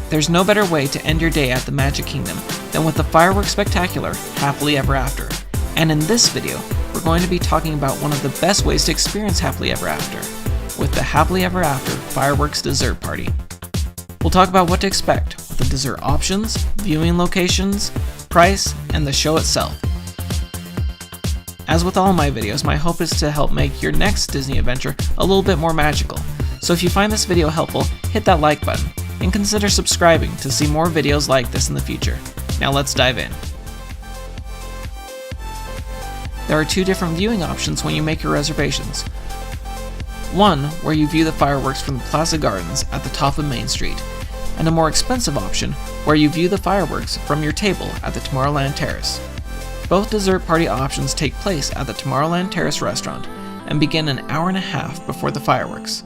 There's no better way to end your day at the Magic Kingdom than with the fireworks spectacular Happily Ever After. And in this video, we're going to be talking about one of the best ways to experience Happily Ever After, with the Happily Ever After Fireworks Dessert Party. We'll talk about what to expect with the dessert options, viewing locations, price, and the show itself. As with all my videos, my hope is to help make your next Disney adventure a little bit more magical. So if you find this video helpful, hit that like button, and consider subscribing to see more videos like this in the future. Now let's dive in. There are two different viewing options when you make your reservations. One, where you view the fireworks from the Plaza Gardens at the top of Main Street, and a more expensive option, where you view the fireworks from your table at the Tomorrowland Terrace. Both dessert party options take place at the Tomorrowland Terrace restaurant and begin an hour and a half before the fireworks.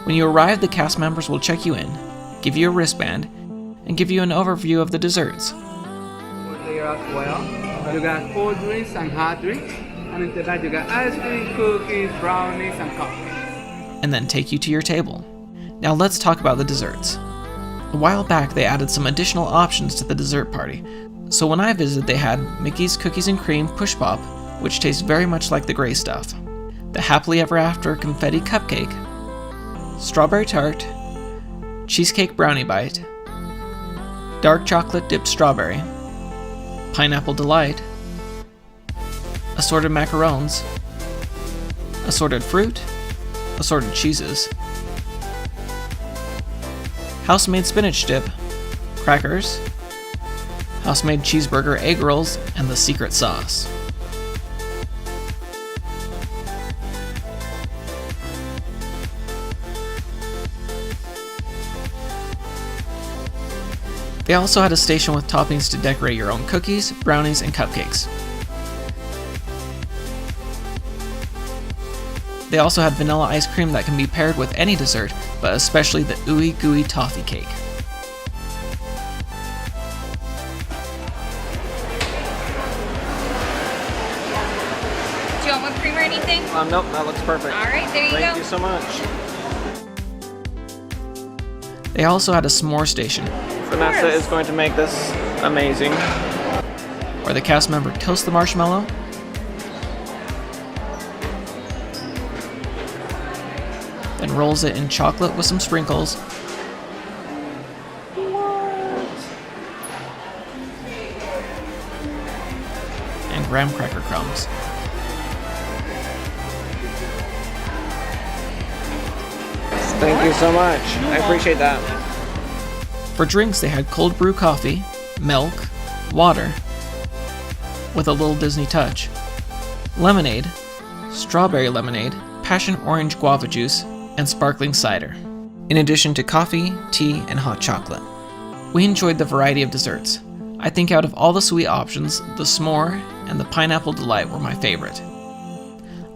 When you arrive, the cast members will check you in, give you a wristband, and give you an overview of the desserts. Here as well, you got cold drinks and hot drinks, and into that you got ice cream, cookies, brownies, and cupcakes. And then take you to your table. Now let's talk about the desserts. A while back they added some additional options to the dessert party. So when I visited, they had Mickey's Cookies and Cream Push Pop, which tastes very much like the gray stuff, the Happily Ever After Confetti Cupcake, Strawberry Tart, Cheesecake Brownie Bite, Dark Chocolate Dipped Strawberry, Pineapple Delight, Assorted Macarons, Assorted Fruit, Assorted Cheeses, House-Made Spinach Dip, Crackers, House-Made Cheeseburger Egg Rolls, and the Secret Sauce. They also had a station with toppings to decorate your own cookies, brownies, and cupcakes. They also had vanilla ice cream that can be paired with any dessert, but especially the Ooey Gooey Toffee Cake. Do you want whipped cream or anything? Nope, that looks perfect. Alright, there you go. Thank you so much. They also had a s'more station. Vanessa is going to make this amazing. Where the cast member toasts the marshmallow, then rolls it in chocolate with some sprinkles, and graham cracker crumbs. Thank you so much. I appreciate that. For drinks, they had cold brew coffee, milk, water, with a little Disney touch, lemonade, strawberry lemonade, passion orange guava juice, and sparkling cider, in addition to coffee, tea, and hot chocolate. We enjoyed the variety of desserts. I think out of all the sweet options, the s'more and the pineapple delight were my favorite.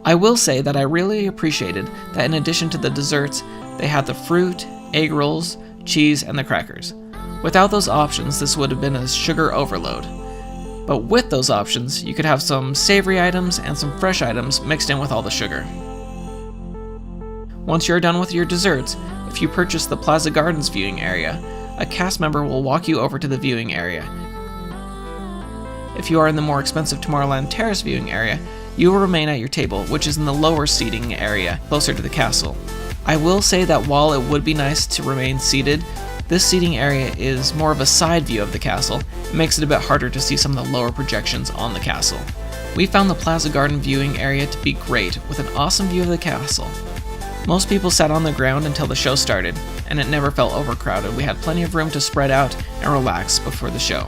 I will say that I really appreciated that in addition to the desserts, they had the fruit, egg rolls, cheese, and the crackers. Without those options, this would have been a sugar overload. But with those options, you could have some savory items and some fresh items mixed in with all the sugar. Once you're done with your desserts, if you purchase the Plaza Gardens viewing area, a cast member will walk you over to the viewing area. If you are in the more expensive Tomorrowland Terrace viewing area, you will remain at your table, which is in the lower seating area, closer to the castle. I will say that while it would be nice to remain seated, this seating area is more of a side view of the castle. It makes it a bit harder to see some of the lower projections on the castle. We found the Plaza Garden viewing area to be great, with an awesome view of the castle. Most people sat on the ground until the show started, and it never felt overcrowded. We had plenty of room to spread out and relax before the show.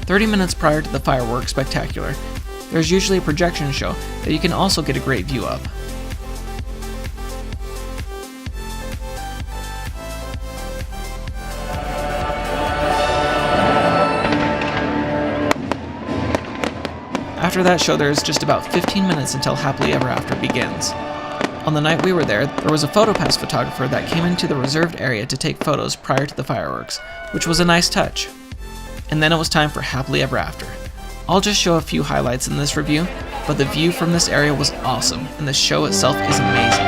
30 minutes prior to the fireworks spectacular, there's usually a projection show that you can also get a great view of. After that show, there's just about 15 minutes until Happily Ever After begins. On the night we were there was a PhotoPass photographer that came into the reserved area to take photos prior to the fireworks, which was a nice touch. And then it was time for Happily Ever After. I'll just show a few highlights in this review, but the view from this area was awesome, and the show itself is amazing.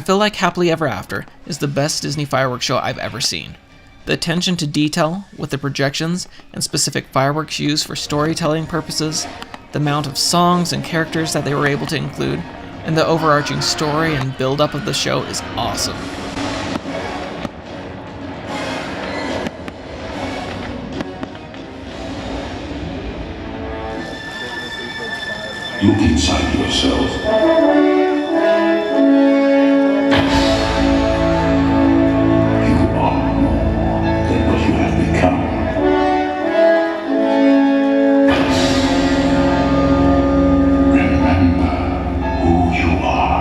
feel like Happily Ever After is the best Disney fireworks show I've ever seen. The attention to detail with the projections and specific fireworks used for storytelling purposes, the amount of songs and characters that they were able to include, and the overarching story and build-up of the show is awesome. Look inside yourself. You are more than what you have become. Remember who you are.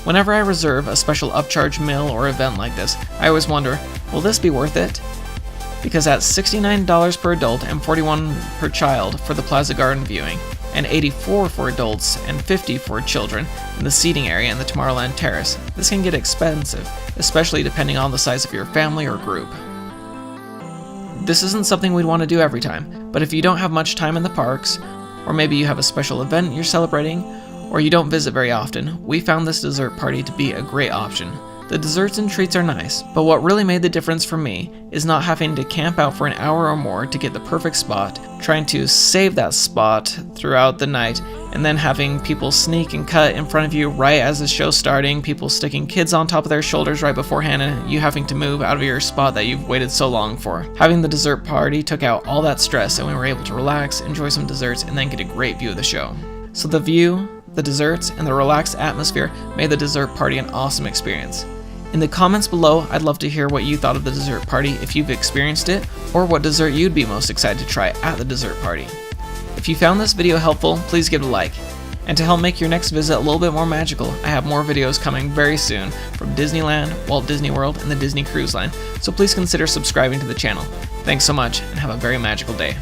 Whenever I reserve a special upcharge meal or event like this, I always wonder, will this be worth it? Because at $69 per adult and $41 per child for the Plaza Garden Viewing, and $84 for adults and $50 for children in the seating area in the Tomorrowland Terrace, this can get expensive, especially depending on the size of your family or group. This isn't something we'd want to do every time, but if you don't have much time in the parks, or maybe you have a special event you're celebrating, or you don't visit very often, we found this dessert party to be a great option. The desserts and treats are nice, but what really made the difference for me is not having to camp out for an hour or more to get the perfect spot, trying to save that spot throughout the night, and then having people sneak and cut in front of you right as the show's starting, people sticking kids on top of their shoulders right beforehand, and you having to move out of your spot that you've waited so long for. Having the dessert party took out all that stress, and we were able to relax, enjoy some desserts, and then get a great view of the show. So the view, the desserts, and the relaxed atmosphere made the dessert party an awesome experience. In the comments below, I'd love to hear what you thought of the dessert party if you've experienced it, or what dessert you'd be most excited to try at the dessert party. If you found this video helpful, please give it a like. And to help make your next visit a little bit more magical, I have more videos coming very soon from Disneyland, Walt Disney World, and the Disney Cruise Line, so please consider subscribing to the channel. Thanks so much, and have a very magical day.